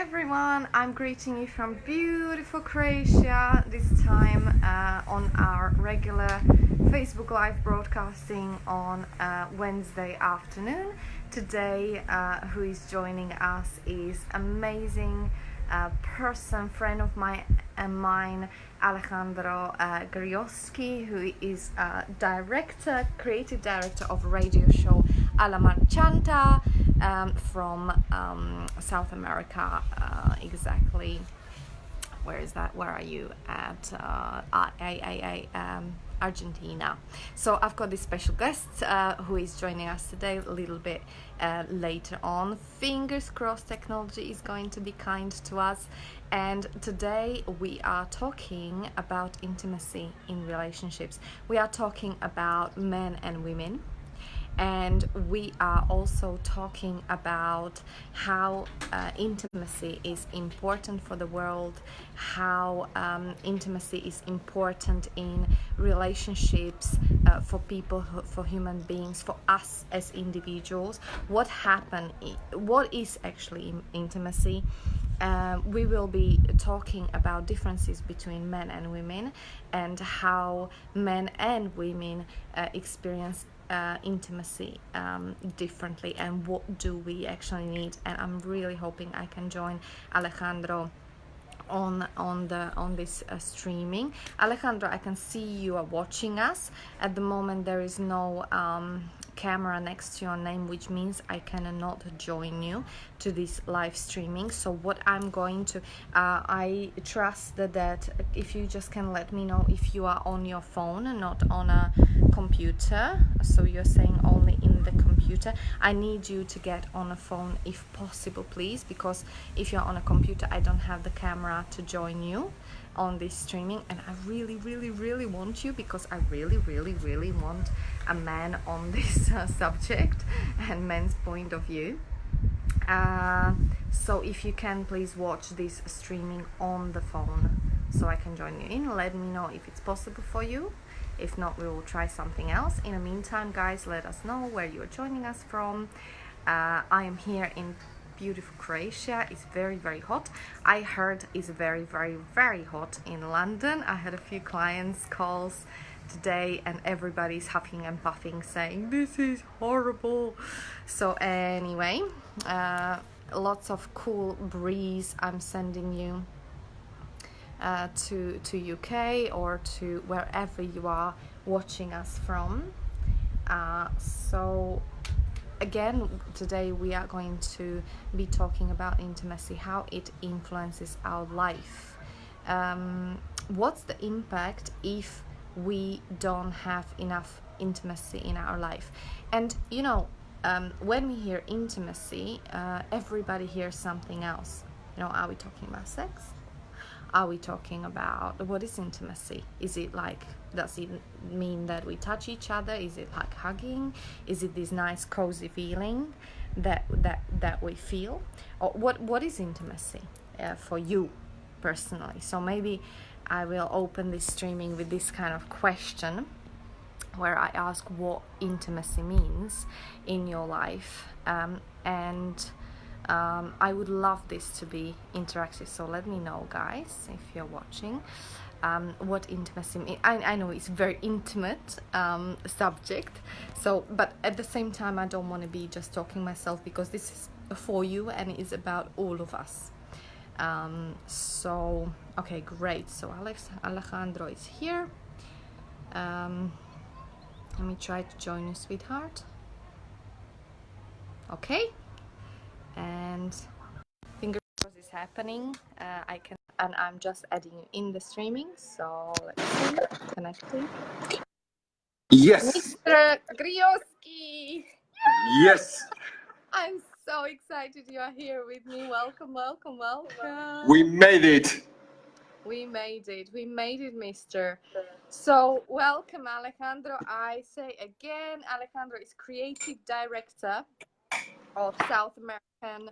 everyone, I'm greeting you from beautiful Croatia, this time on our regular Facebook Live broadcasting on Wednesday afternoon. Today, who is joining us is amazing friend of mine, Alejandro Grisoski, who is creative director of radio show Marchanta from South America. Exactly, where is that? Where are you at? Argentina. So I've got this special guest who is joining us today a little bit later on. Fingers crossed technology is going to be kind to us. And today we are talking about intimacy in relationships. We are talking about men and women. And we are also talking about how intimacy is important for the world, how intimacy is important in relationships for people, for human beings, for us as individuals. What is actually intimacy? We will be talking about differences between men and women and how men and women experience intimacy differently, and what do we actually need. And I'm really hoping I can join Alejandro on this streaming. Alejandro, I can see you are watching us. At the moment there is no camera next to your name, which means I cannot join you to this live streaming. So what I'm going to I trust that if you just can let me know if you are on your phone and not on a computer. So you're saying only in the computer. I need you to get on a phone if possible, please, because if you're on a computer I don't have the camera to join you on this streaming, and I really want you, because I really want a man on this subject and men's point of view. So if you can please watch this streaming on the phone so I can join you in. Let me know if it's possible for you. If not, we will try something else. In the meantime, guys, let us know where you're joining us from. I am here in beautiful Croatia. It's very hot. I heard it's very hot in London. I had a few clients calls today and everybody's huffing and puffing saying this is horrible. So anyway, lots of cool breeze I'm sending you to UK or to wherever you are watching us from. So again, today we are going to be talking about intimacy, how it influences our life. What's the impact if we don't have enough intimacy in our life? And you know, when we hear intimacy, everybody hears something else. You know, are we talking about sex? Are we talking about what is intimacy? Is it like, does it mean that we touch each other? Is it like hugging? Is it this nice cozy feeling that we feel? Or what is intimacy for you personally? So maybe I will open this streaming with this kind of question where I ask what intimacy means in your life, and I would love this to be interactive, so let me know, guys, if you're watching, what intimacy means. I know it's a very intimate subject, so, but at the same time I don't want to be just talking myself, because this is for you and it's about all of us. So okay, great. So Alejandro is here. Let me try to join you, sweetheart. Okay. And fingers crossed is happening. I'm just adding you in the streaming. So let's see, connecting. Yes. Mr. Grisoski. Yes. I'm so excited you are here with me. Welcome. We made it. We made it, mister. So welcome, Alejandro. I say again, Alejandro is creative director of South American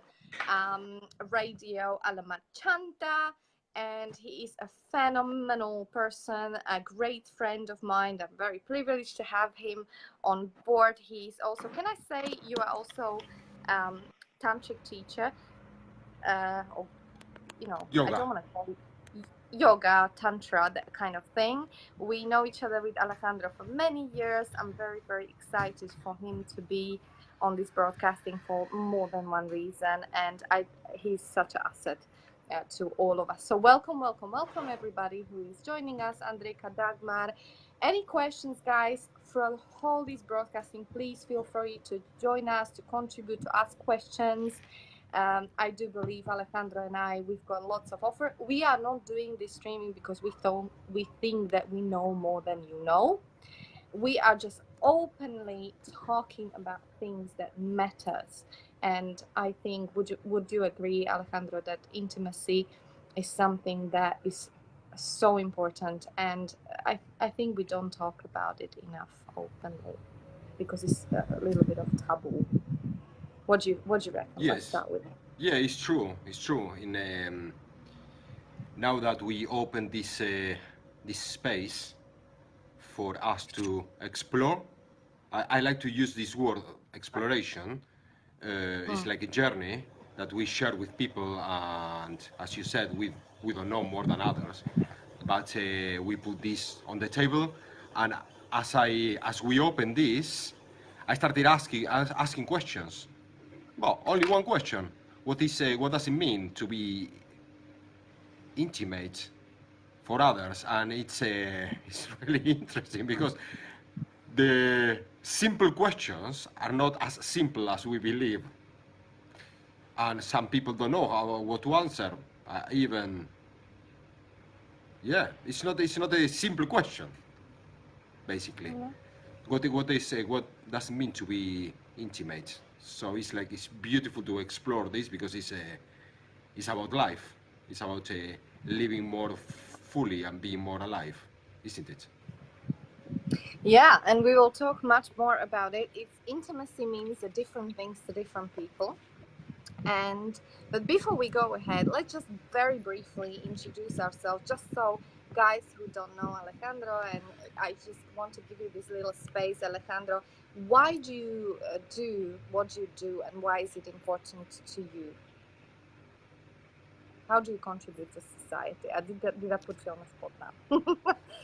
radio Marchanta, and he is a phenomenal person, a great friend of mine. I'm very privileged to have him on board. He's also, can I say you are also tantric teacher? you know, Yoga. I don't want to call it yoga, tantra, that kind of thing. We know each other with Alejandro for many years. I'm very, very excited for him to be on this broadcasting for more than one reason, and he's such an asset to all of us. So welcome everybody who is joining us. Andrika, Dagmar, any questions, guys, for all this broadcasting, please feel free to join us, to contribute, to ask questions. I do believe Alejandro and I, we've got lots of offer. We are not doing this streaming because we think that we know more than you know. We are just openly talking about things that matters. And I think, would you agree, Alejandro, that intimacy is something that is so important, and I think we don't talk about it enough openly because it's a little bit of taboo. What do you reckon? Yes. Let's start with it. Yeah, it's true. It's true. In now that we open this space for us to explore, I like to use this word, exploration. It's like a journey that we share with people, and as you said, we don't know more than others, but we put this on the table, and as we open this, I started asking questions. Well, only one question. What does it mean to be intimate for others? And it's really interesting because the simple questions are not as simple as we believe, and some people don't know what to answer. It's not a simple question. Basically, what does it mean to be intimate? So it's beautiful to explore this because it's about life. It's about living more fully and being more alive, isn't it? Yeah, and we will talk much more about it. If intimacy means different things to different people. But before we go ahead, let's just very briefly introduce ourselves, just so guys who don't know Alejandro, and I just want to give you this little space. Alejandro, why do you do what you do, and why is it important to you? How do you contribute to society? Did I put you on the spot now?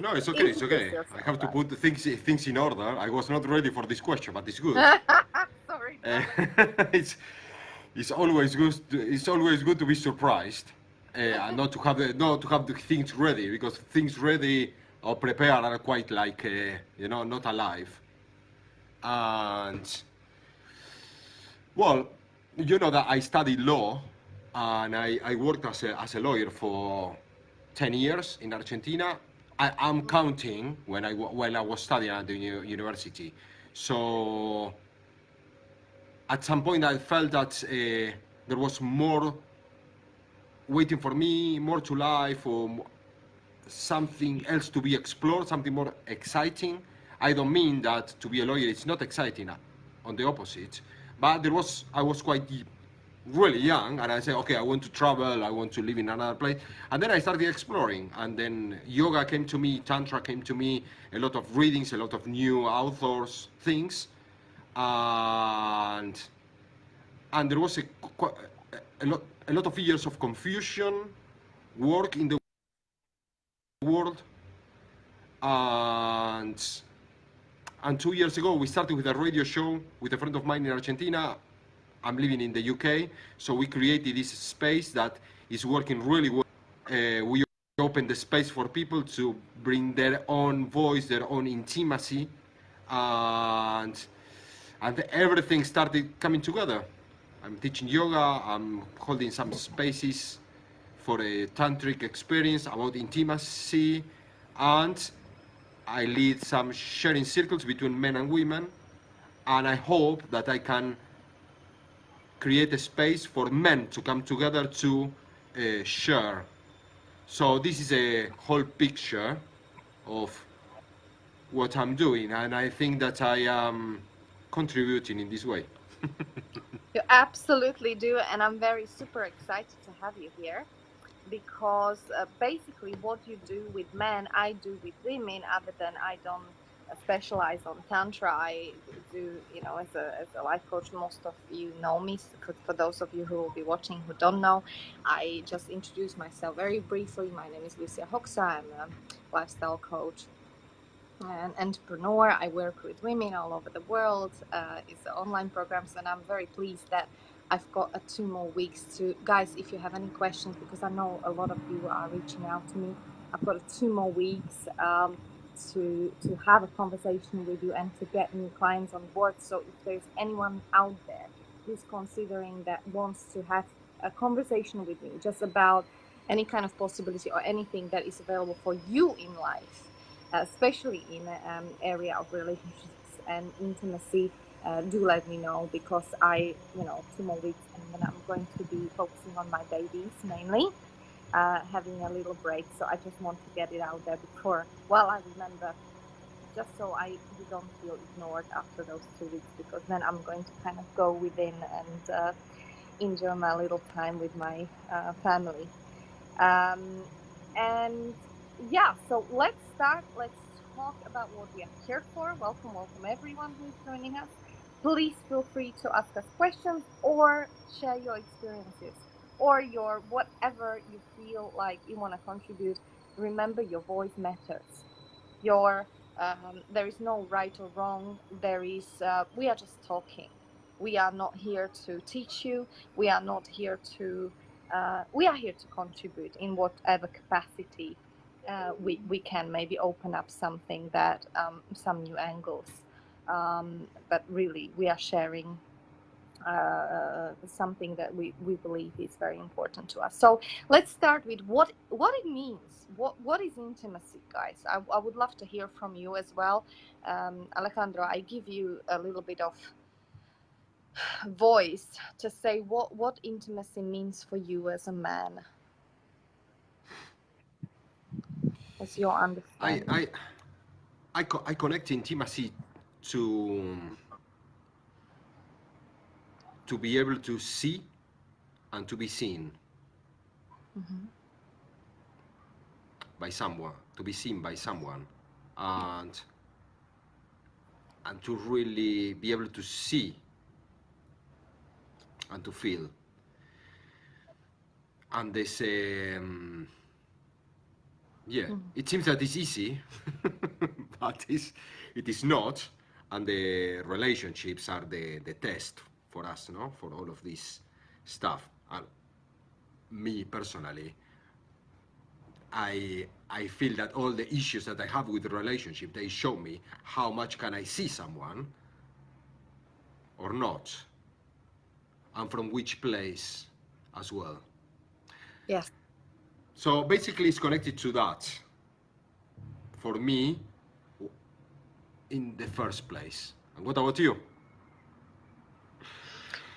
No, it's okay. It's okay. I have to put the things in order. I was not ready for this question, but it's good. Sorry. It's always good. It's always good to be surprised, and not to have the things ready, because things ready or prepared are quite like not alive. And well, you know that I studied law, and I worked as a lawyer for 10 years in Argentina. I'm counting when I was studying at the university. So at some point I felt that there was more waiting for me, more to life, or something else to be explored, something more exciting. I don't mean that to be a lawyer it's not exciting, on the opposite. But I was quite really young, and I said, okay, I want to travel, I want to live in another place. And then I started exploring, and then yoga came to me, tantra came to me, a lot of readings, a lot of new authors, things. And there was a lot of years of confusion, work in the world. And 2 years ago, we started with a radio show with a friend of mine in Argentina. I'm living in the UK, so we created this space that is working really well. We opened the space for people to bring their own voice, their own intimacy, and everything started coming together. I'm teaching yoga, I'm holding some spaces for a tantric experience about intimacy, and I lead some sharing circles between men and women, and I hope that I can create a space for men to come together to share. So this is a whole picture of what I'm doing, and I think that I am contributing in this way. You absolutely do, and I'm very super excited to have you here, because basically what you do with men, I do with women, other than I don't specialize on Tantra. I do, as a life coach, most of you know me. For those of you who will be watching who don't know, I just introduce myself very briefly. My name is Lucia Hoxa. I'm a lifestyle coach and entrepreneur. I work with women all over the world. It's online programs, and I'm very pleased that I've got 2 more weeks to, guys, if you have any questions, because I know a lot of you are reaching out to me. I've got 2 more weeks to have a conversation with you and to get new clients on board. So if there's anyone out there who's considering that wants to have a conversation with me just about any kind of possibility or anything that is available for you in life, especially in the area of relationships and intimacy, do let me know, because 2 more weeks and then I'm going to be focusing on my babies mainly, having a little break. So I just want to get it out there before, well, I remember, just so you don't feel ignored after those 2 weeks, because then I'm going to kind of go within and enjoy my little time with my family. And yeah, so let's start. Let's talk about what we are here for. Welcome everyone who is joining us. Please feel free to ask us questions or share your experiences or your whatever you feel like you want to contribute. Remember, your voice matters. There is no right or wrong. We are just talking. We are not here to teach you. We are not here to we are here to contribute in whatever capacity we can, maybe open up something that some new angles, but really we are sharing something that we believe is very important to us. So let's start with what it means. What is intimacy, guys? I would love to hear from you as well. Alejandro, I give you a little bit of voice to say what intimacy means for you as a man. What's your understanding? I connect intimacy to be able to see and to be seen by someone, to be seen by someone, and to really be able to see and to feel. And they say, it seems that it's easy, but it is not. And the relationships are the test for us, no? For all of this stuff. And me personally, I feel that all the issues that I have with the relationship, they show me how much can I see someone or not, and from which place as well. Yes. So basically it's connected to that, for me, in the first place. And what about you?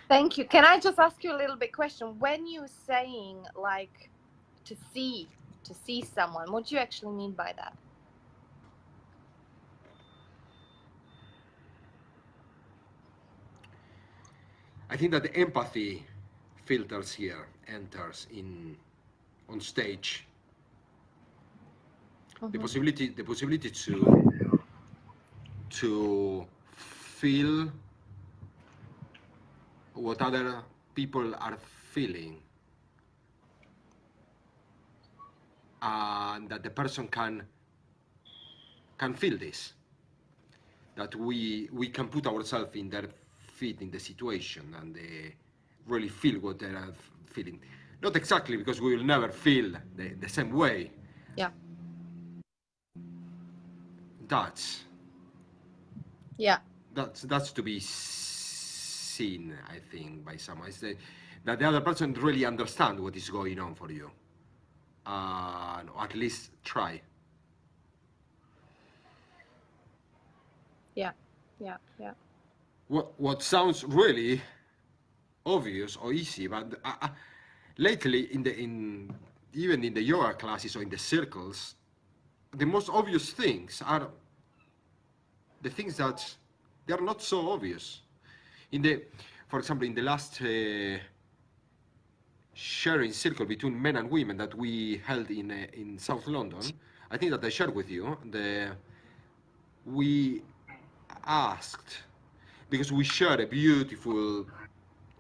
Thank you. Can I just ask you a little bit question? When you're saying like to see someone, what do you actually mean by that? I think that the empathy filters here enters on stage. The possibility to feel what other people are feeling, and that the person can feel this, that we can put ourselves in their feet, in the situation, and really feel what they are feeling. Not exactly, because we will never feel the same way. Yeah. That's to be seen, I think, by someone. It's that the other person really understands what is going on for you, or at least try. Yeah. What sounds really obvious or easy, but lately even in the yoga classes or in the circles, the most obvious things are the things that they are not so obvious. For example, in the last sharing circle between men and women that we held in South London, I think that I shared with you we asked, because we shared a beautiful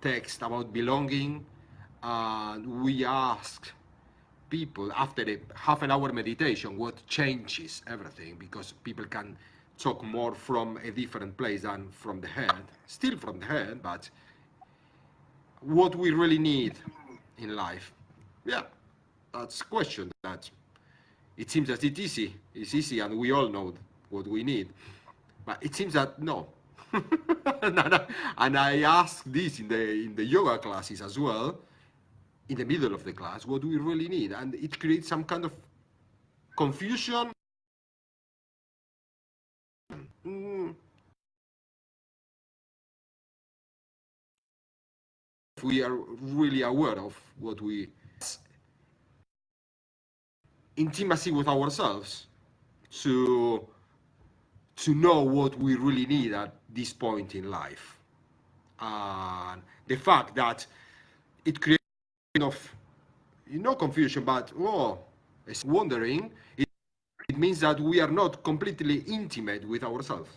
text about belonging, and we asked people after a half an hour meditation what changes everything, because people can talk more from a different place than from the head, still from the head, but what we really need in life. Yeah, that's a question that it seems that it's easy, and we all know what we need. But it seems that no. And I asked this in the yoga classes as well, in the middle of the class, what do we really need? And it creates some kind of confusion. Mm, if we are really aware of what we intimacy with ourselves to know what we really need at this point in life. And the fact that it creates kind of, confusion, but it's wondering, it means that we are not completely intimate with ourselves.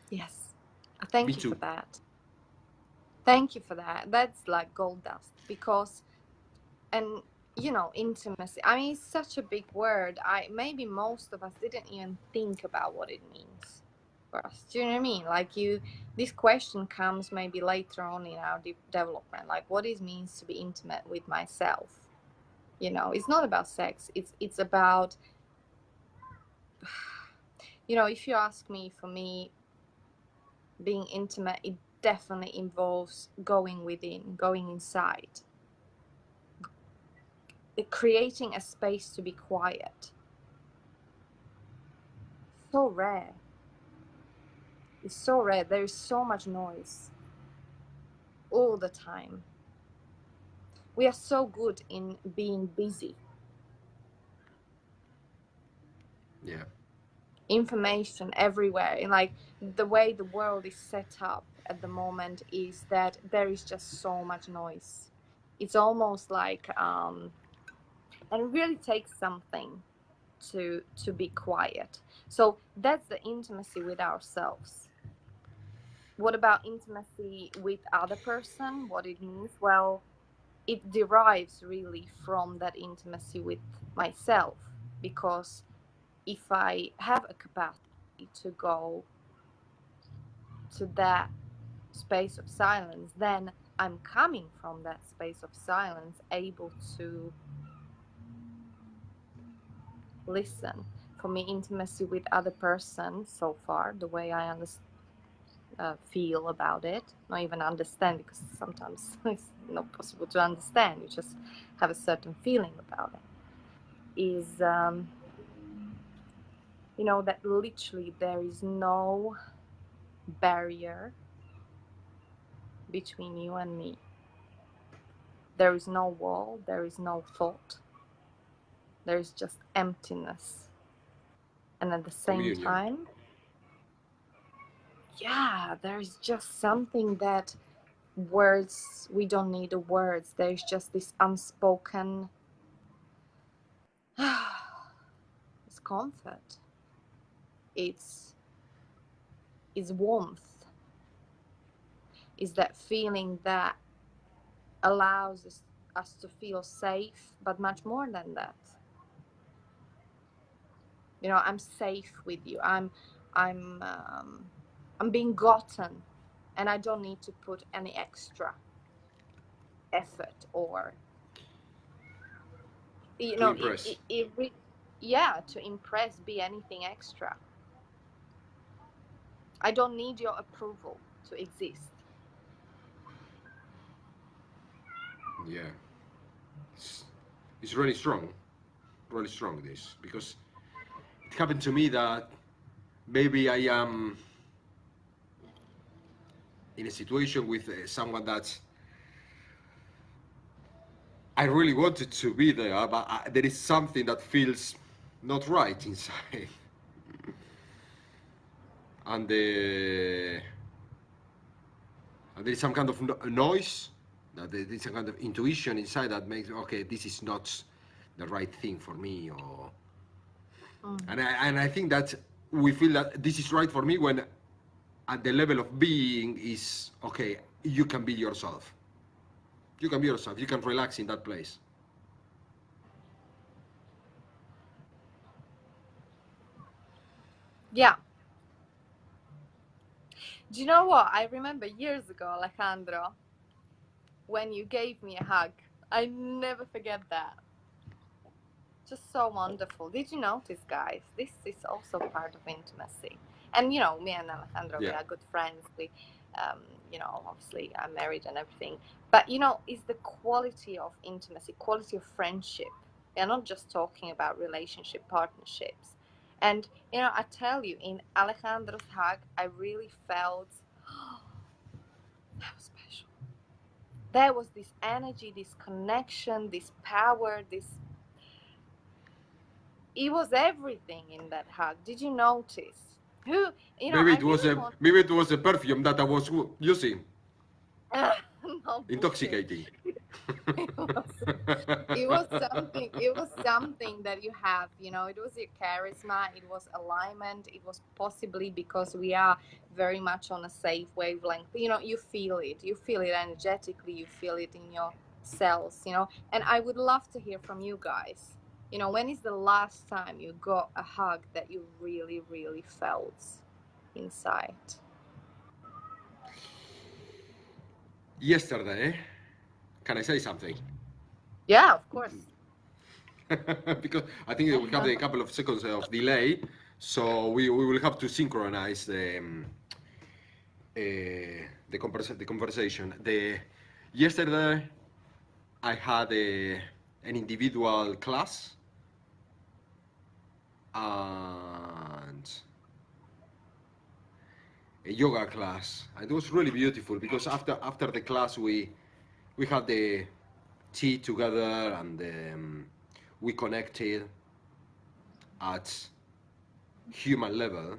Yes. Me Thank you too. for that. Thank you for that. That's like gold dust, because, and intimacy, I mean, it's such a big word. Maybe most of us didn't even think about what it means for us. Do you know what I mean? Like, this question comes maybe later on in our development, like what it means to be intimate with myself. It's not about sex. It's about, if you ask me, for me, being intimate, it definitely involves going within, going inside, creating a space to be quiet. So rare. It's so rare. There is so much noise all the time. We are so good in being busy. Yeah. Information everywhere. And like, the way the world is set up at the moment is that there is just so much noise. It's almost like, and it really takes something to be quiet. So that's the intimacy with ourselves. What about intimacy with other person? What it means? Well, it derives really from that intimacy with myself, because if I have a capacity to go to that space of silence, then I'm coming from that space of silence able to listen. For me, intimacy with other person, so far, the way I feel about it, not even understand, because sometimes it's not possible to understand, you just have a certain feeling about it, is that literally there is no barrier between you and me. There is no wall, there is no thought, there is just emptiness. And at the same Communion. time, yeah, there's just something that words, we don't need the words, there's just this unspoken it's comfort, it's warmth, is that feeling that allows us to feel safe, but much more than that. I'm safe with you. I'm being gotten, and I don't need to put any extra effort, or To impress. yeah, to impress, be anything extra. I don't need your approval to exist. Yeah. It's, it's really strong. Really strong, this. Because it happened to me that maybe I am in a situation with someone that I really wanted to be there, but there is something that feels not right inside. And, and there is some kind of noise, that there is some kind of intuition inside that makes, okay, this is not the right thing for me. Or and I think that we feel that this is right for me when at the level of being is okay, you can be yourself. You can be yourself. You can relax in that place. Yeah. Do you know what? I remember years ago, Alejandro, when you gave me a hug. I never forget that. Just so wonderful. Did you notice, guys? This is also part of intimacy. And, you know, me and Alejandro, we are good friends. We, you know, obviously I'm married and everything. But, you know, it's the quality of intimacy, quality of friendship. We're not just talking about relationship partnerships. And, you know, I tell you, in Alejandro's hug, I really felt, that was special. There was this energy, this connection, this power, this... It was everything in that hug. Did you notice? Who, you know, Maybe I it was really a want... maybe it was a perfume that I was using. No, Intoxicating. it was something that you have, you know. It was your charisma, it was alignment, it was possibly because we are very much on a safe wavelength, you know. You feel it energetically, you feel it in your cells, you know. And I would love to hear from you guys, you know, when is the last time you got a hug that you really, really felt inside? Yesterday, can I say something? Yeah, of course. Because I think we have a couple of seconds of delay, so we will have to synchronize the conversation. Yesterday, I had an individual class, and a yoga class, and it was really beautiful because after the class we had the tea together, and we connected at human level,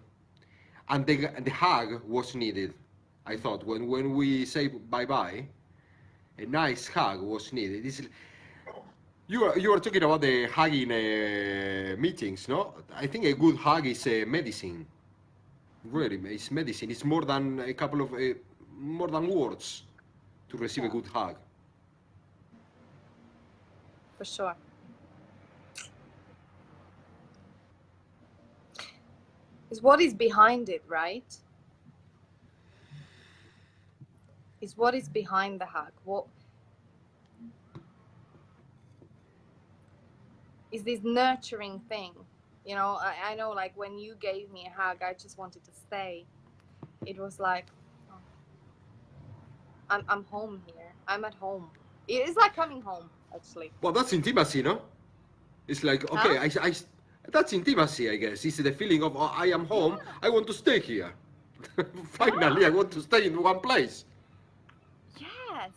and the hug was needed. I thought when we say bye bye, a nice hug was needed. You are talking about the hugging meetings, no? I think a good hug is medicine. Really, it's medicine. It's more than a couple of more than words to receive a good hug. For sure. Is what is behind it, right? Is what is behind the hug. What is this nurturing thing? You know, I know, like, when you gave me a hug, I just wanted to stay. It was like, oh, I'm home here. I'm at home. It's like coming home, actually. Well, that's intimacy, no? It's like, okay, Huh? that's intimacy, I guess. It's the feeling of, oh, I am home, I want to stay here. Finally, I want to stay in one place. Yes.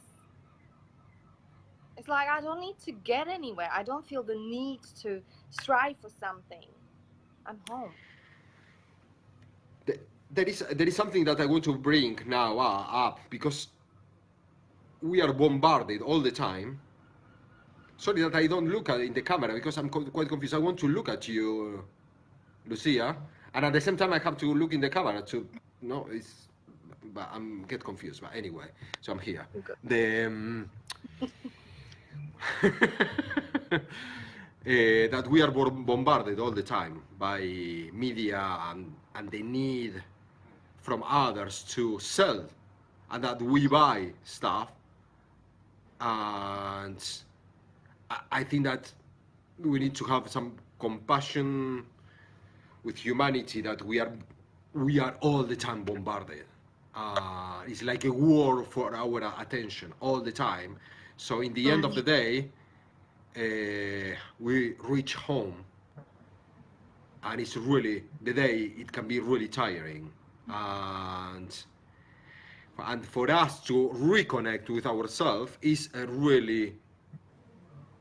It's like I don't need to get anywhere. I don't feel the need to strive for something. I'm home. There is something that I want to bring now up, because we are bombarded all the time. Sorry that I don't look at in the camera because I'm quite confused. I want to look at you, Lucia, and at the same time I have to look in the camera to. No, it's. But I'm get confused. But anyway, so I'm here. The that we are bombarded all the time by media and the need from others to sell, and that we buy stuff, and I think that we need to have some compassion with humanity, that we are all the time bombarded. It's like a war for our attention all the time. So in the end of the day, we reach home, and it's really the day. It can be really tiring, and for us to reconnect with ourselves is a really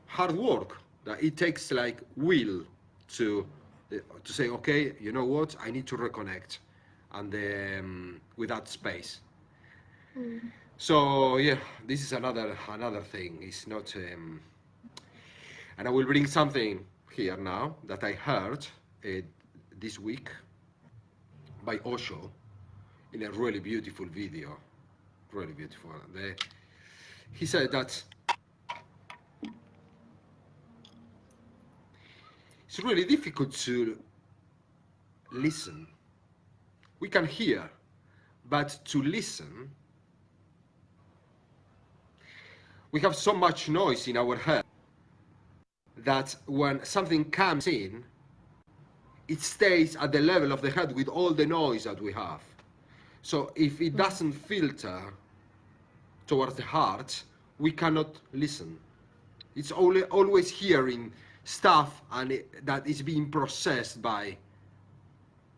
hard work. That it takes like will to say, okay, you know what, I need to reconnect, and with that space. So yeah, this is another thing. It's not, and I will bring something here now that I heard this week. by Osho in a really beautiful video, really beautiful. He said that it's really difficult to listen. We can hear, but to listen, we have so much noise in our head that when something comes in, it stays at the level of the head with all the noise that we have. So if it doesn't filter towards the heart, we cannot listen. It's always hearing stuff and that is being processed by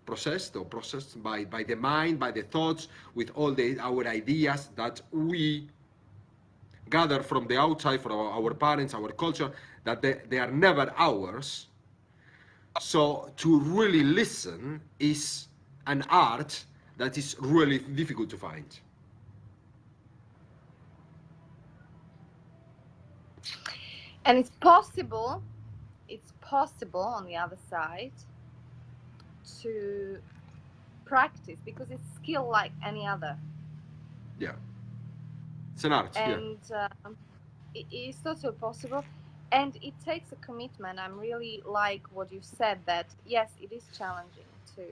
the mind, by the thoughts, with all our ideas that we gather from the outside, from our parents, our culture, that they are never ours. So to really listen is an art that is really difficult to find. And it's possible on the other side to practice, because it's skill like any other. Yeah, it's an art. And it is totally possible, and it takes a commitment. I'm really like what you said, that yes, it is challenging to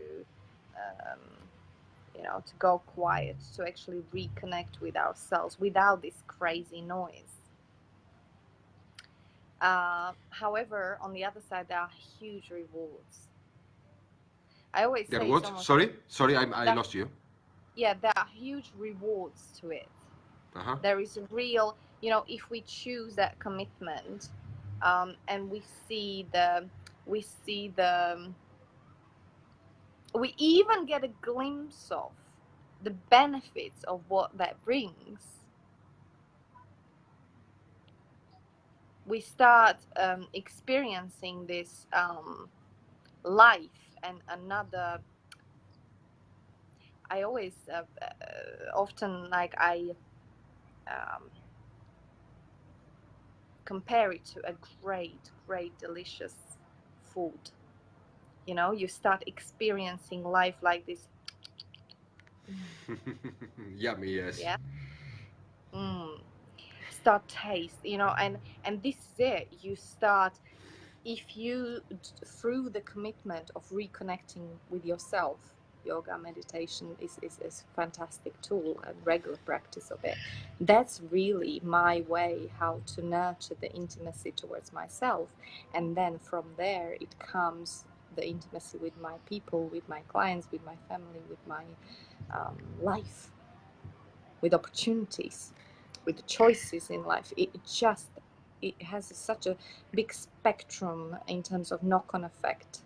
to go quiet, to actually reconnect with ourselves without this crazy noise. However, on the other side, there are huge rewards. I always say, what? Sorry, I lost you. Yeah, there are huge rewards to it. There is a real, if we choose that commitment, and we even get a glimpse of the benefits of what that brings. We start experiencing this life and another. I always often I compare it to a great delicious food. You start experiencing life like this. Yummy, yes. Yeah. Start taste, and this is it. You start, if you, through the commitment of reconnecting with yourself, yoga, meditation is a fantastic tool, and regular practice of it. That's really my way how to nurture the intimacy towards myself, and then from there it comes the intimacy with my people, with my clients, with my family, with my life, with opportunities, with choices in life. It has such a big spectrum in terms of knock-on effect.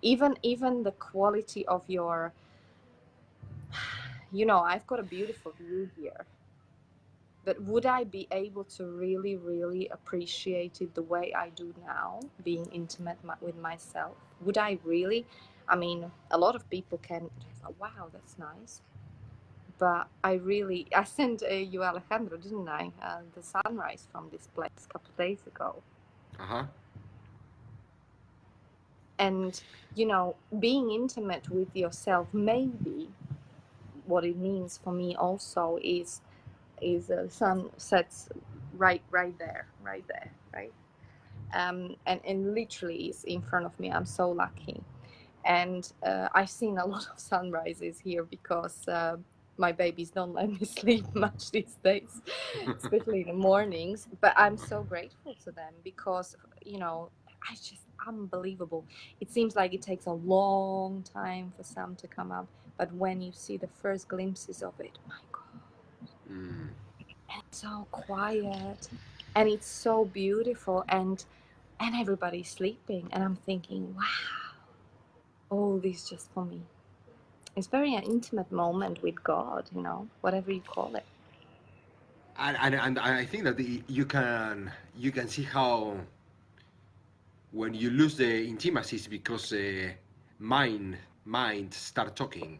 Even the quality of your, I've got a beautiful view here, but would I be able to really, really appreciate it the way I do now, being intimate with myself? Would I really? I mean, a lot of people can, wow, that's nice. But I sent you, Alejandro, didn't I? The sunrise from this place a couple of days ago. And, being intimate with yourself, maybe what it means for me also is sun sets right there, right? And literally is in front of me. I'm so lucky. And I've seen a lot of sunrises here because my babies don't let me sleep much these days, especially in the mornings. But I'm so grateful to them because, I just unbelievable. It seems like it takes a long time for sun to come up, but when you see the first glimpses of it, my God, and it's so quiet, and it's so beautiful, and everybody's sleeping, and I'm thinking, wow, all this just for me. It's very an intimate moment with God, whatever you call it. And I think that you can see how when you lose the intimacy is because mind start talking.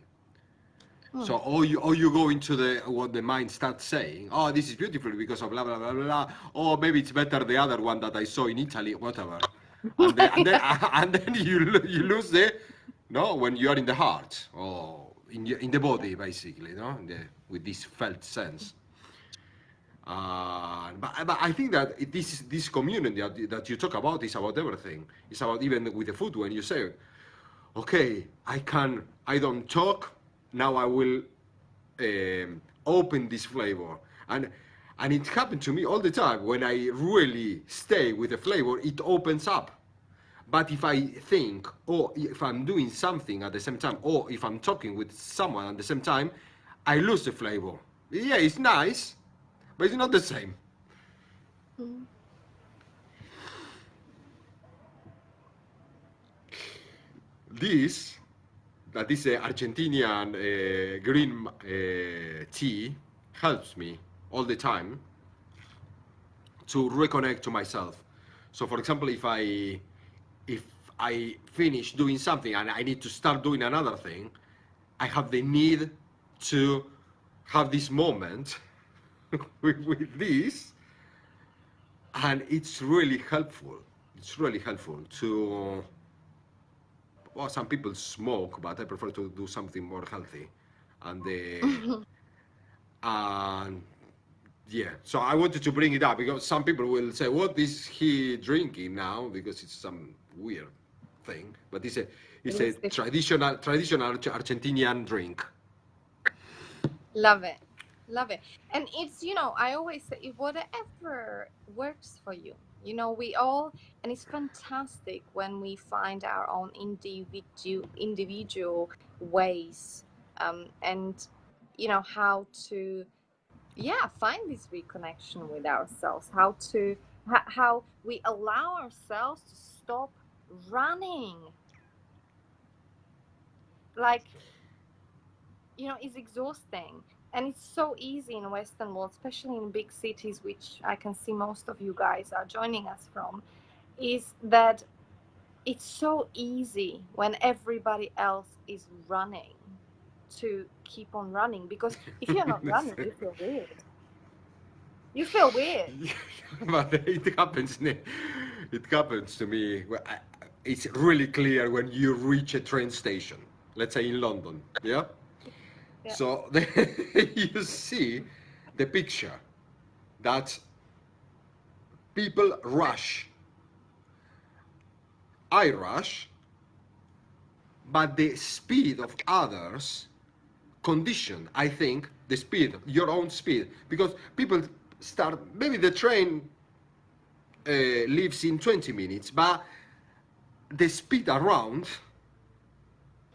So or you go into what the mind starts saying. Oh, this is beautiful because of blah blah blah blah. Oh, maybe it's better the other one that I saw in Italy, whatever. And then you lose the no, when you are in the heart or in the body, basically, no, with this felt sense. But I think that this community that you talk about is about everything. It's about even with the food when you say, okay, I don't talk, now I will open this flavor. And it happened to me all the time. When I really stay with the flavor, it opens up. But if I think, or if I'm doing something at the same time, or if I'm talking with someone at the same time, I lose the flavor. Yeah, it's nice, but it's not the same. Mm. This, that is a Argentinian green tea, helps me all the time to reconnect to myself. So, for example, if I finish doing something and I need to start doing another thing, I have the need to have this moment with this, and it's really helpful. It's really helpful to. Well, some people smoke, but I prefer to do something more healthy, and yeah. So I wanted to bring it up because some people will say, "What is he drinking now?" Because it's some weird thing, but it's a traditional Argentinian drink. Love it. Love it. And it's, I always say whatever works for you. We all, and it's fantastic when we find our own individual ways, and how to, find this reconnection with ourselves, how we allow ourselves to stop running. Like, it's exhausting. And it's so easy in Western world, especially in big cities, which I can see most of you guys are joining us from, is that it's so easy when everybody else is running to keep on running. Because if you're not running, you feel weird. You feel weird. But it happens. It happens to me. It's really clear when you reach a train station. Let's say in London, yeah. Yeah. So you see the picture that people rush. I rush, but the speed of others condition, I think, the speed, your own speed, because people start, maybe the train leaves in 20 minutes, but the speed around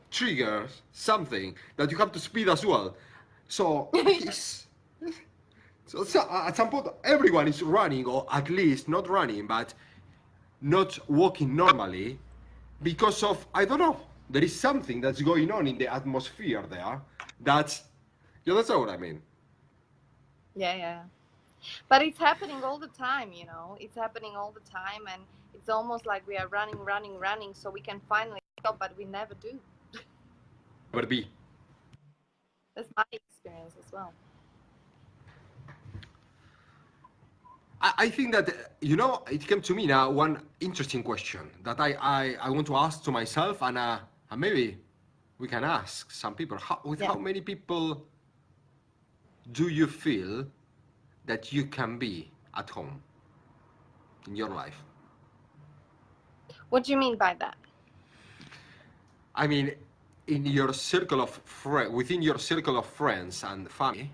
triggers something that you have to speed as well. So, so at some point, everyone is running, or at least not running, but not walking normally, because of, I don't know, there is something that's going on in the atmosphere there. That's what I mean. Yeah. But it's happening all the time, It's happening all the time, and it's almost like we are running, so we can finally stop, but we never do. Never be. That's my experience as well. I think that, it came to me now one interesting question that I want to ask to myself, and maybe we can ask some people. How many people do you feel that you can be at home in your life? What do you mean by that? I mean, in your circle of within your circle of friends and family,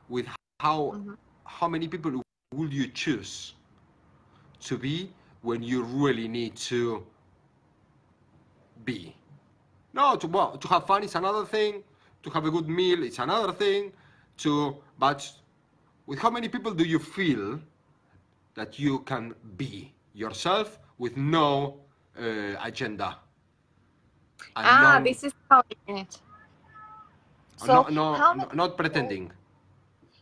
with how many people would you choose to be when you really need to be? No, to have fun is another thing. To have a good meal is another thing. But with how many people do you feel that you can be yourself with no agenda? This is how you mean it. So not pretending.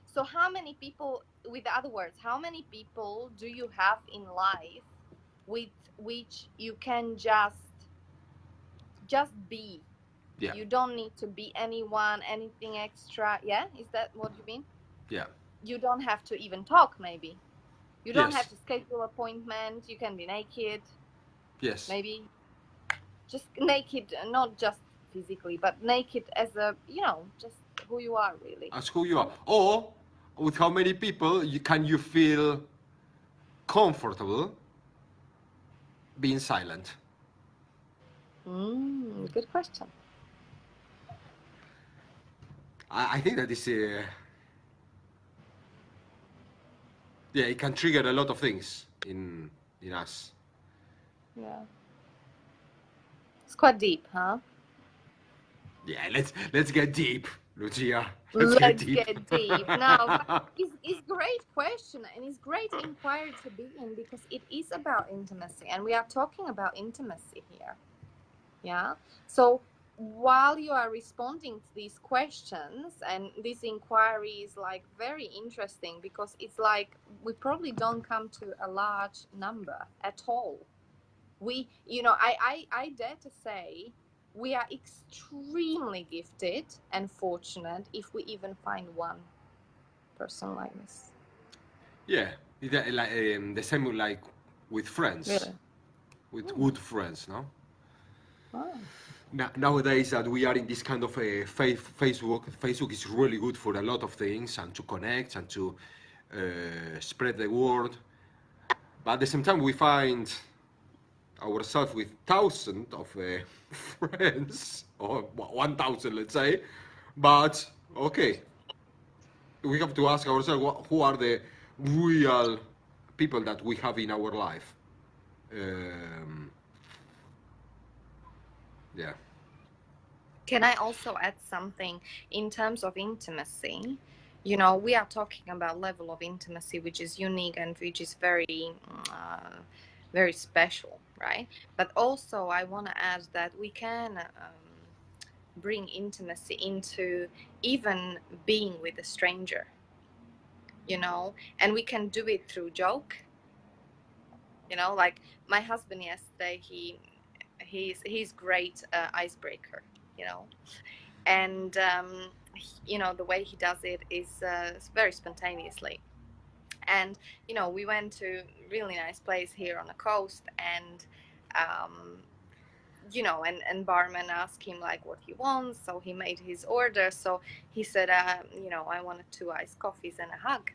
So how many people, with other words, how many people do you have in life with which you can just be? Yeah. You don't need to be anyone, anything extra. Yeah? Is that what you mean? Yeah. You don't have to even talk, maybe. You don't Yes. have to schedule appointments. You can be naked. Yes. Maybe just naked, not just physically, but naked as a, just who you are, really. As who you are. Or with how many people can you feel comfortable being silent? Good question. I think that is, yeah, it can trigger a lot of things in us. Yeah. It's quite deep, huh? Yeah, let's get deep, Lucia. Let's get deep. get deep. No, but it's great question, and it's great inquiry to be in, because it is about intimacy, and we are talking about intimacy here. Yeah. So while you are responding to these questions, and this inquiry is like very interesting, because it's like we probably don't come to a large number at all. We, I dare to say we are extremely gifted and fortunate if we even find one person like this. Yeah, like, the same like with friends, Really? with good friends, no? Oh. Nowadays that we are in this kind of a Facebook is really good for a lot of things and to connect and to spread the word. But at the same time, we find ourselves with thousands of friends, or 1,000, let's say. But okay, we have to ask ourselves who are the real people that we have in our life. Yeah. Can I also add something in terms of intimacy? We are talking about level of intimacy which is unique and which is very, very special, right? But also I want to add that we can bring intimacy into even being with a stranger, and we can do it through joke. Like my husband yesterday, he's great icebreaker, and the way he does it is very spontaneously. And we went to a really nice place here on the coast, and and barman asked him like what he wants, so he made his order. So he said, I wanted 2 iced coffees and a hug.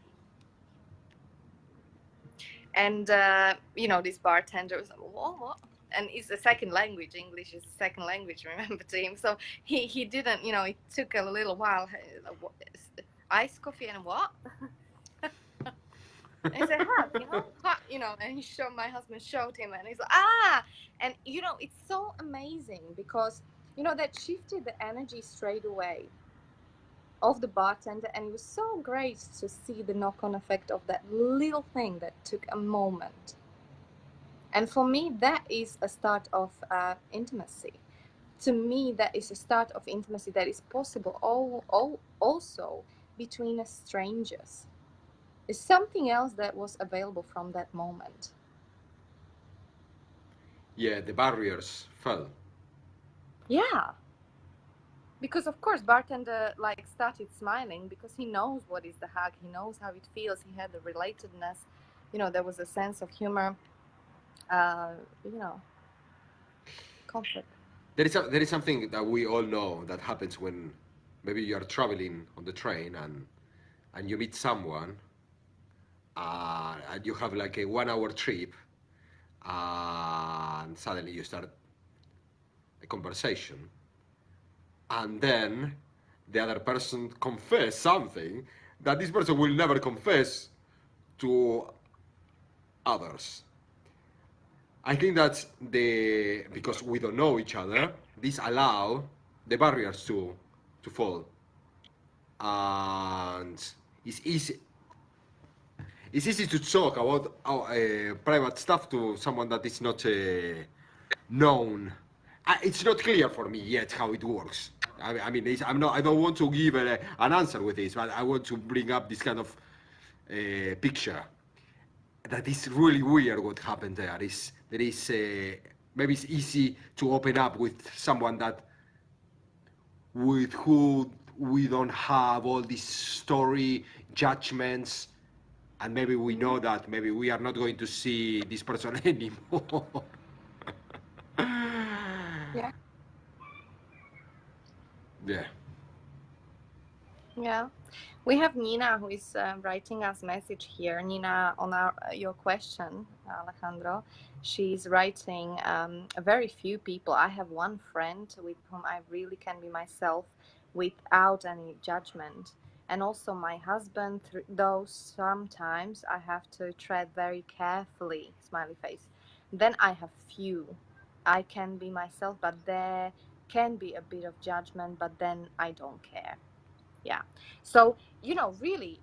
And this bartender was like, what? And it's a second language. English is a second language, remember, to him. So he didn't, it took a little while. Iced coffee and what? And he said, and my husband showed him, and he's like, and it's so amazing, because that shifted the energy straight away of the bartender, and it was so great to see the knock-on effect of that little thing that took a moment. And for me, that is a start of intimacy. To me, that is a start of intimacy that is possible also between strangers. It's something else that was available from that moment. Yeah, the barriers fell. Yeah. Because of course bartender started smiling, because he knows what is the hug, he knows how it feels, he had the relatedness, there was a sense of humor, comfort. There is something that we all know that happens when maybe you are traveling on the train and you meet someone and you have like a 1 hour trip and suddenly you start a conversation, and then the other person confess something that this person will never confess to others. I think that because we don't know each other, this allow the barriers to fall, and it's easy. It's easy to talk about our private stuff to someone that is not known. It's not clear for me yet how it works. I mean, I don't want to give an answer with this, but I want to bring up this kind of picture. That is really weird what happened there. There is maybe it's easy to open up with someone with who we don't have all these story judgments, and maybe we know that maybe we are not going to see this person anymore. Yeah. Yeah. Yeah, we have Nina who is writing us message here. Nina, on your question, Alejandro, she's writing a very few people. I have one friend with whom I really can be myself without any judgment. And also my husband, though sometimes I have to tread very carefully, smiley face. Then I have few. I can be myself, but there can be a bit of judgment, but then I don't care. Yeah. So, really,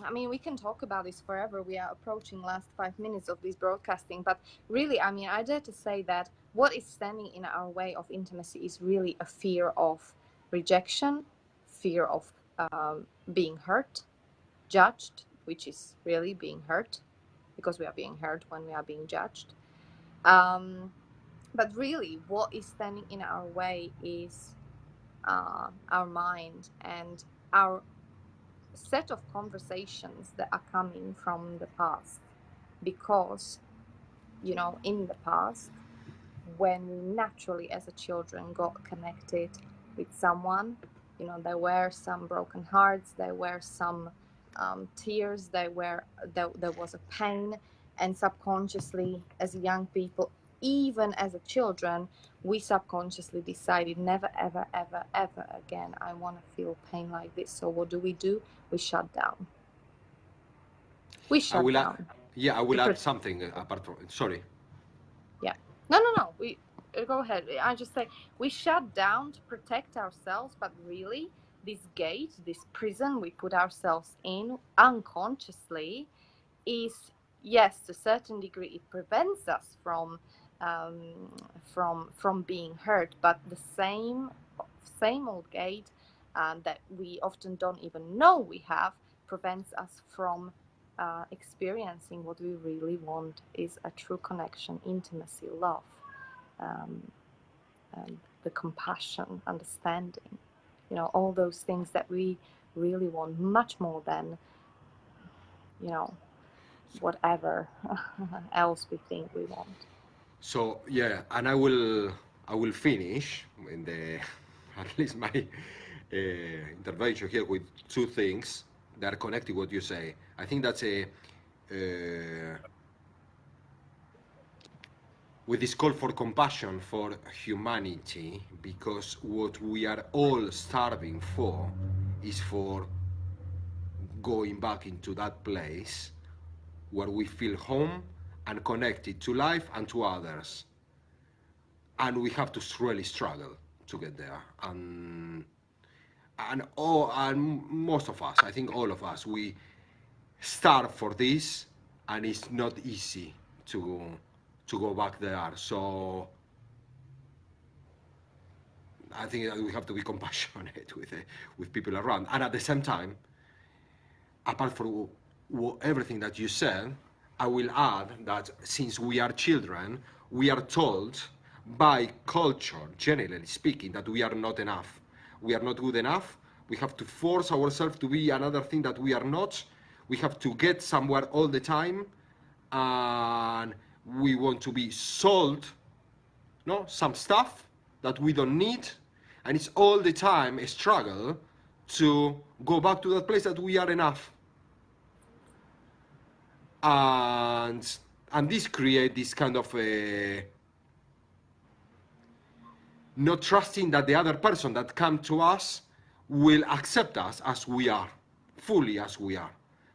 I mean, we can talk about this forever. We are approaching last 5 minutes of this broadcasting, but really, I mean, I dare to say that what is standing in our way of intimacy is really a fear of rejection, fear of being hurt, judged, which is really being hurt, because we are being hurt when we are being judged. But really, what is standing in our way is our mind and our set of conversations that are coming from the past. Because, in the past, when we naturally as a children got connected with someone, there were some broken hearts, there were some tears, there was a pain, and subconsciously as young people, even as a children, we subconsciously decided never ever ever ever again I want to feel pain like this. So what do? We shut down. We I shut will add, down. yeah, I will add something apart from, sorry. Yeah. No. We go ahead. I just say we shut down to protect ourselves, but really, this gate, this prison we put ourselves in unconsciously, is, yes, to a certain degree, it prevents us from being hurt. But the same old gate that we often don't even know we have prevents us from experiencing what we really want is a true connection, intimacy, love, um, the compassion, understanding, all those things that we really want much more than, whatever else we think we want. So yeah, and I will finish in the at least my intervention here with two things that are connected to what you say. I think that's with this call for compassion for humanity, because what we are all starving for is for going back into that place where we feel home and connected to life and to others. And we have to really struggle to get there. And most of us, I think all of us, we starve for this, and it's not easy to go back there. So I think that we have to be compassionate with people around, and at the same time, apart from everything that you said, I will add that since we are children, we are told by culture, generally speaking, that we are not enough. We are not good enough. We have to force ourselves to be another thing that we are not. We have to get somewhere all the time, and we want to be sold, no, some stuff that we don't need, and it's all the time a struggle to go back to that place that we are enough. And this create this kind of not trusting that the other person that come to us will accept us as we are, fully as we are.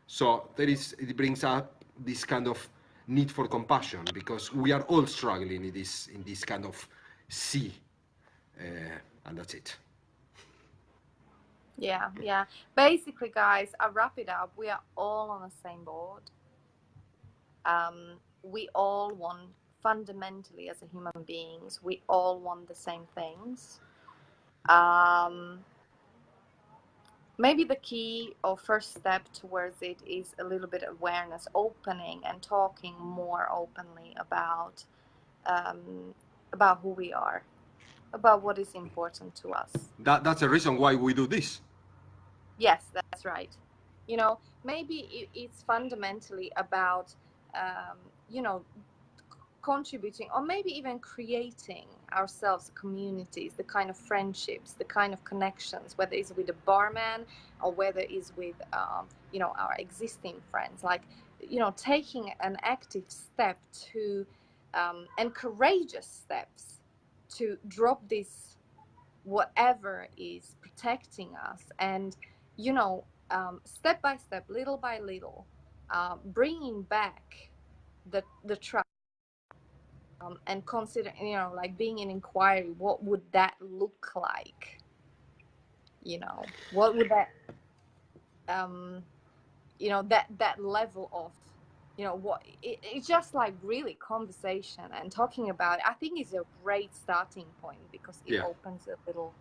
So it brings up this kind of need for compassion, because we are all struggling in this kind of sea, and that's it. Yeah. Basically, guys, I wrap it up. We are all on the same board. We all want, fundamentally as a human beings, we all want the same things. Maybe the key or first step towards it is a little bit of awareness, opening and talking more openly about who we are, about what is important to us. That's the reason why we do this. Yes, that's right. Maybe it's fundamentally about, contributing, or maybe even creating ourselves communities, the kind of friendships, the kind of connections, whether it's with a barman or whether it's with our existing friends, like taking an active step to and courageous steps to drop this whatever is protecting us, and step by step, little by little, bringing back the trust, and consider, like being an inquiry, what would that look like, what would that that level of what it's just like really conversation and talking about it. I think is a great starting point because it opens a little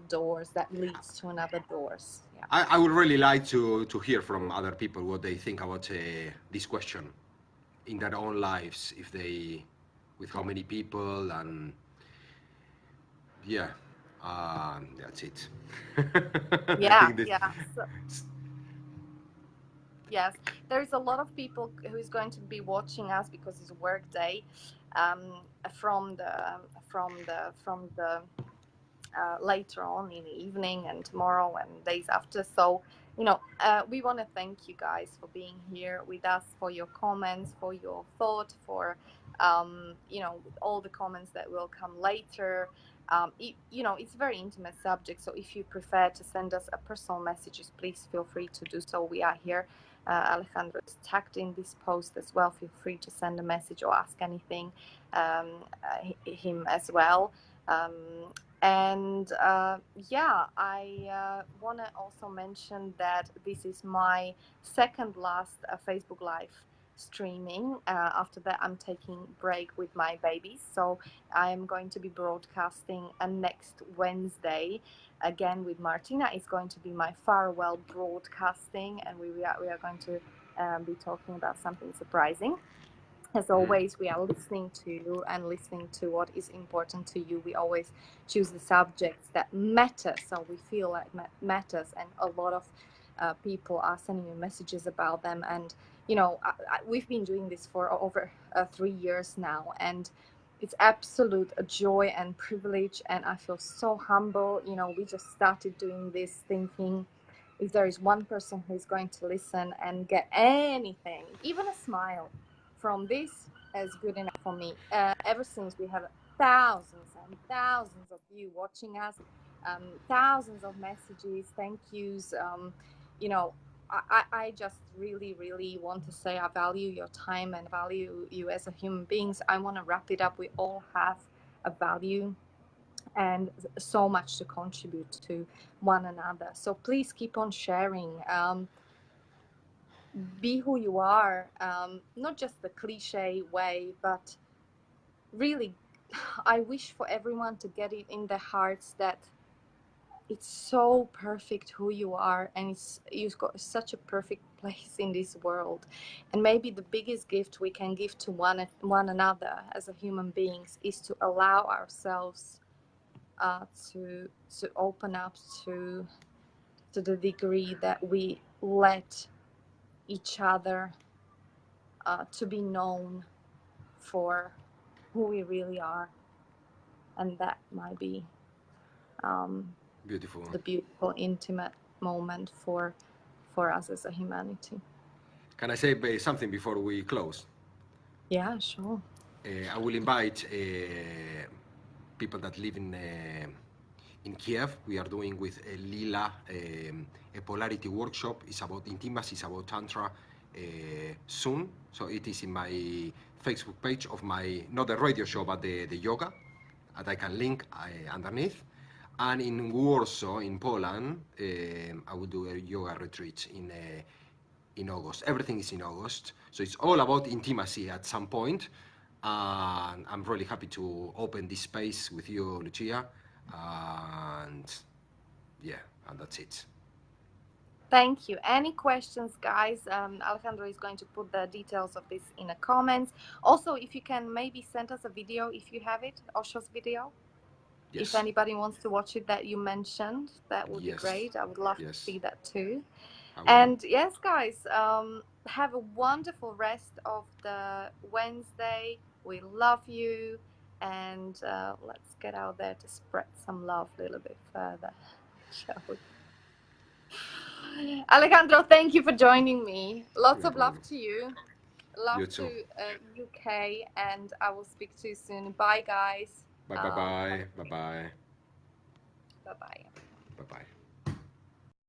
doors that leads to another doors. I would really like to hear from other people what they think about this question in their own lives, if they, with how many people, and that's it. Yes, there's a lot of people who's going to be watching us because it's a work day, from the later on in the evening and tomorrow and days after. So we want to thank you guys for being here with us, for your comments, for your thought, for all the comments that will come later. It's a very intimate subject, so if you prefer to send us a personal messages, please feel free to do so. We are here. Alejandro is tagged in this post as well. Feel free to send a message or ask anything him as well. I want to also mention that this is my second last Facebook Live streaming. After that, I'm taking break with my babies, so I am going to be broadcasting next Wednesday again with Martina. It's going to be my farewell broadcasting, and we are going to be talking about something surprising. As always, we are listening to you and listening to what is important to you. We always choose the subjects that matter, so we feel like matters, and a lot of people are sending me messages about them. And we've been doing this for over 3 years now, and it's absolute a joy and privilege, and I feel so humble. We just started doing this thinking, if there is one person who is going to listen and get anything, even a smile from this, is good enough for me. Ever since, we have thousands and thousands of you watching us, thousands of messages, thank yous. I just really, really want to say I value your time and value you as a human beings. I want to wrap it up. We all have a value and so much to contribute to one another. So please keep on sharing. Be who you are, not just the cliche way, but really, I wish for everyone to get it in their hearts that it's so perfect who you are, and you've got such a perfect place in this world. And maybe the biggest gift we can give to one another as a human beings is to allow ourselves to open up to the degree that we let each other to be known for who we really are, and that might be Beautiful. the beautiful intimate moment for us as a humanity. Can I say something before we close? Yeah, sure. I will invite people that live in Kiev. We are doing with Lila a polarity workshop. It's about intimacy, it's about tantra soon. So it is in my Facebook page of my, not the radio show, but the yoga, that I can link underneath. And in Warsaw, in Poland, I will do a yoga retreat in August. Everything is in August. So it's all about intimacy at some point. And I'm really happy to open this space with you, Lucia. And that's it. Thank you. Any questions, guys? Alejandro is going to put the details of this in the comments. Also, if you can maybe send us a video, if you have it, Osho's video. Yes. If anybody wants to watch it that you mentioned, that would be great. I would love to see that too. And yes, guys, have a wonderful rest of the Wednesday. We love you, and let's get out there to spread some love a little bit further, shall we? Alejandro, thank you for joining me. Lots No of love problem. to you. Love You to too. UK, and I will speak to you soon. Bye, guys. Bye bye bye. Bye bye. Bye bye. Bye bye.